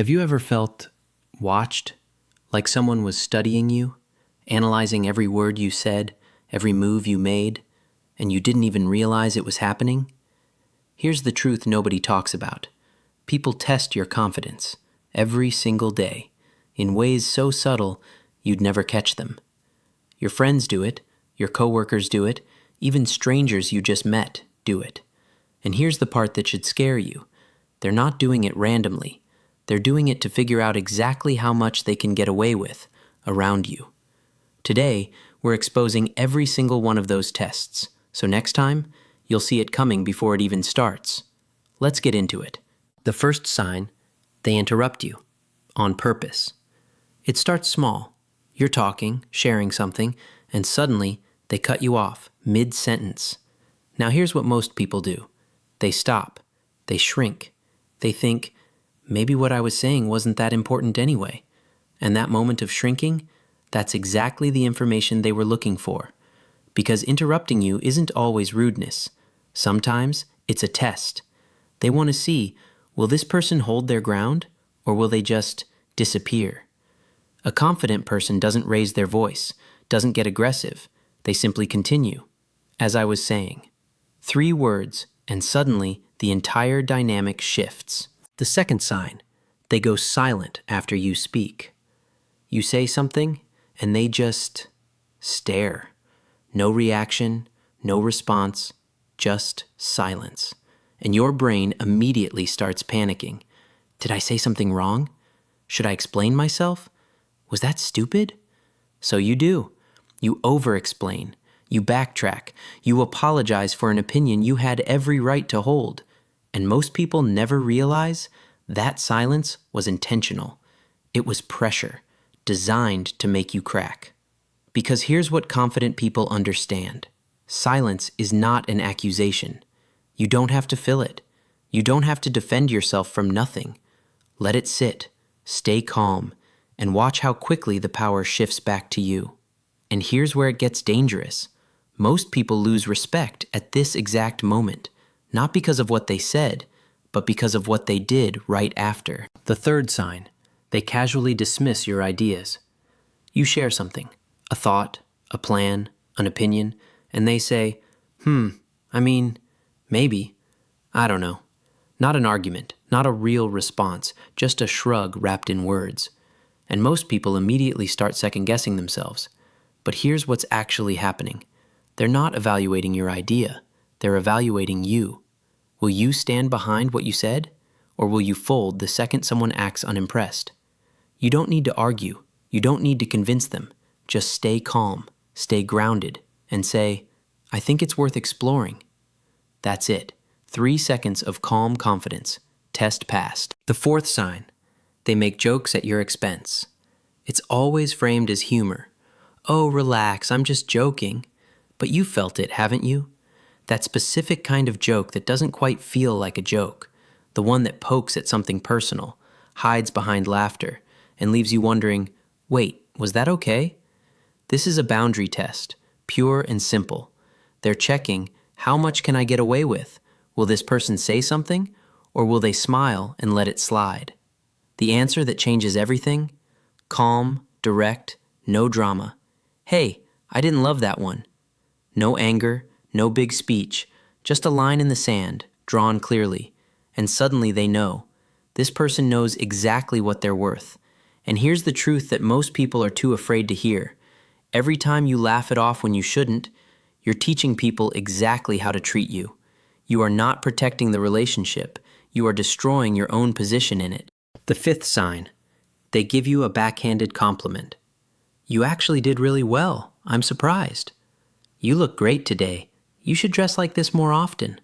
Have you ever felt watched, like someone was studying you, analyzing every word you said, every move you made, and you didn't even realize it was happening? Here's the truth nobody talks about. People test your confidence every single day in ways so subtle you'd never catch them. Your friends do it, your coworkers do it, even strangers you just met do it. And here's the part that should scare you. They're not doing it randomly. They're doing it to figure out exactly how much they can get away with around you. Today, we're exposing every single one of those tests, so next time, you'll see it coming before it even starts. Let's get into it. The first sign, they interrupt you, on purpose. It starts small. You're talking, sharing something, and suddenly they cut you off mid-sentence. Now here's what most people do. They stop. They shrink. They think, maybe what I was saying wasn't that important anyway. And that moment of shrinking, that's exactly the information they were looking for. Because interrupting you isn't always rudeness. Sometimes it's a test. They want to see, will this person hold their ground, or will they just disappear? A confident person doesn't raise their voice, doesn't get aggressive. They simply continue. As I was saying, 3 words, and suddenly the entire dynamic shifts. The second sign, they go silent after you speak. You say something, and they just stare. No reaction, no response, just silence. And your brain immediately starts panicking. Did I say something wrong? Should I explain myself? Was that stupid? So you do. You over-explain. You backtrack. You apologize for an opinion you had every right to hold. And most people never realize that silence was intentional. It was pressure, designed to make you crack. Because here's what confident people understand. Silence is not an accusation. You don't have to fill it. You don't have to defend yourself from nothing. Let it sit, stay calm, and watch how quickly the power shifts back to you. And here's where it gets dangerous. Most people lose respect at this exact moment, not because of what they said, but because of what they did right after. The third sign, they casually dismiss your ideas. You share something, a thought, a plan, an opinion, and they say, maybe, I don't know. Not an argument, not a real response, just a shrug wrapped in words. And most people immediately start second-guessing themselves. But here's what's actually happening. They're not evaluating your idea. They're evaluating you. Will you stand behind what you said? Or will you fold the second someone acts unimpressed? You don't need to argue. You don't need to convince them. Just stay calm, stay grounded, and say, I think it's worth exploring. That's it. 3 seconds of calm confidence. Test passed. The fourth sign, they make jokes at your expense. It's always framed as humor. Oh, relax, I'm just joking. But you felt it, haven't you? That specific kind of joke that doesn't quite feel like a joke. The one that pokes at something personal, hides behind laughter, and leaves you wondering, wait, was that okay? This is a boundary test, pure and simple. They're checking, how much can I get away with? Will this person say something, or will they smile and let it slide? The answer that changes everything? Calm, direct, no drama. Hey, I didn't love that one. No anger, no big speech, just a line in the sand, drawn clearly. And suddenly they know. This person knows exactly what they're worth. And here's the truth that most people are too afraid to hear. Every time you laugh it off when you shouldn't, you're teaching people exactly how to treat you. You are not protecting the relationship. You are destroying your own position in it. The fifth sign, they give you a backhanded compliment. You actually did really well. I'm surprised. You look great today. You should dress like this more often.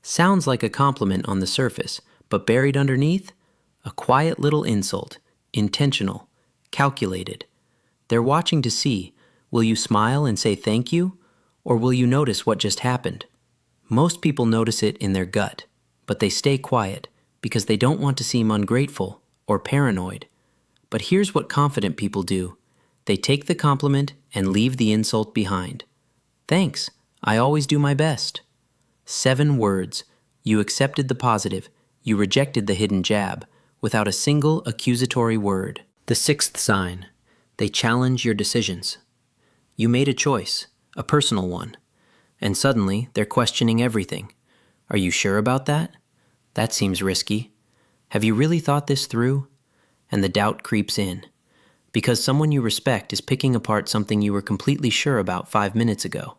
Sounds like a compliment on the surface, but buried underneath, a quiet little insult, intentional, calculated. They're watching to see, will you smile and say thank you, or will you notice what just happened? Most people notice it in their gut, but they stay quiet because they don't want to seem ungrateful or paranoid. But here's what confident people do. They take the compliment and leave the insult behind. Thanks, I always do my best. 7 words. You accepted the positive. You rejected the hidden jab. without a single accusatory word. The sixth sign. They challenge your decisions. You made a choice, a personal one, and suddenly they're questioning everything. Are you sure about that? That seems risky. Have you really thought this through? And the doubt creeps in, because someone you respect is picking apart something you were completely sure about 5 minutes ago.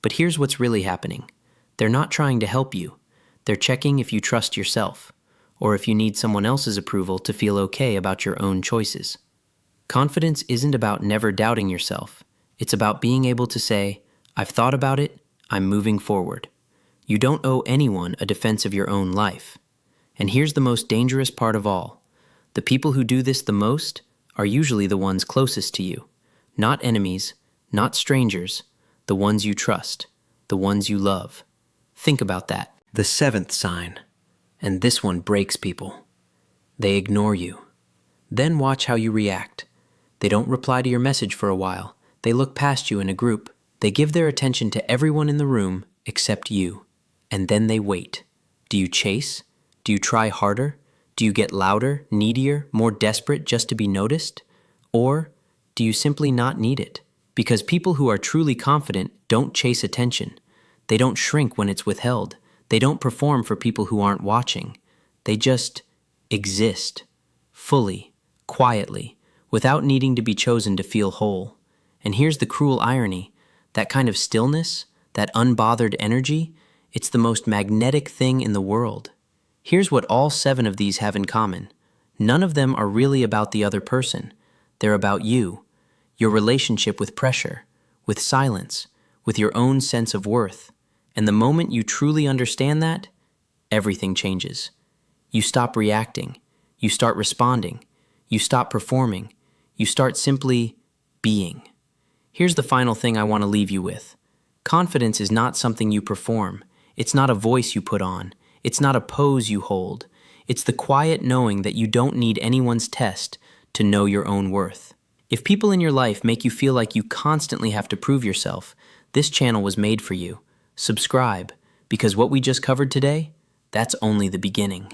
But here's what's really happening. They're not trying to help you. They're checking if you trust yourself, or if you need someone else's approval to feel okay about your own choices. Confidence isn't about never doubting yourself. It's about being able to say, I've thought about it, I'm moving forward. You don't owe anyone a defense of your own life. And here's the most dangerous part of all. The people who do this the most are usually the ones closest to you. Not enemies, not strangers, the ones you trust, the ones you love. Think about that. The seventh sign. And this one breaks people. They ignore you. Then watch how you react. They don't reply to your message for a while. They look past you in a group. They give their attention to everyone in the room except you. And then they wait. Do you chase? Do you try harder? Do you get louder, needier, more desperate just to be noticed? Or do you simply not need it? Because people who are truly confident don't chase attention. They don't shrink when it's withheld. They don't perform for people who aren't watching. They just exist, fully, quietly, without needing to be chosen to feel whole. And here's the cruel irony. That kind of stillness, that unbothered energy, it's the most magnetic thing in the world. Here's what all 7 of these have in common. None of them are really about the other person. They're about you, your relationship with pressure, with silence, with your own sense of worth. And the moment you truly understand that, everything changes. You stop reacting. You start responding. You stop performing. You start simply being. Here's the final thing I want to leave you with. Confidence is not something you perform. It's not a voice you put on. It's not a pose you hold. It's the quiet knowing that you don't need anyone's test to know your own worth. If people in your life make you feel like you constantly have to prove yourself, this channel was made for you. Subscribe, because what we just covered today, that's only the beginning.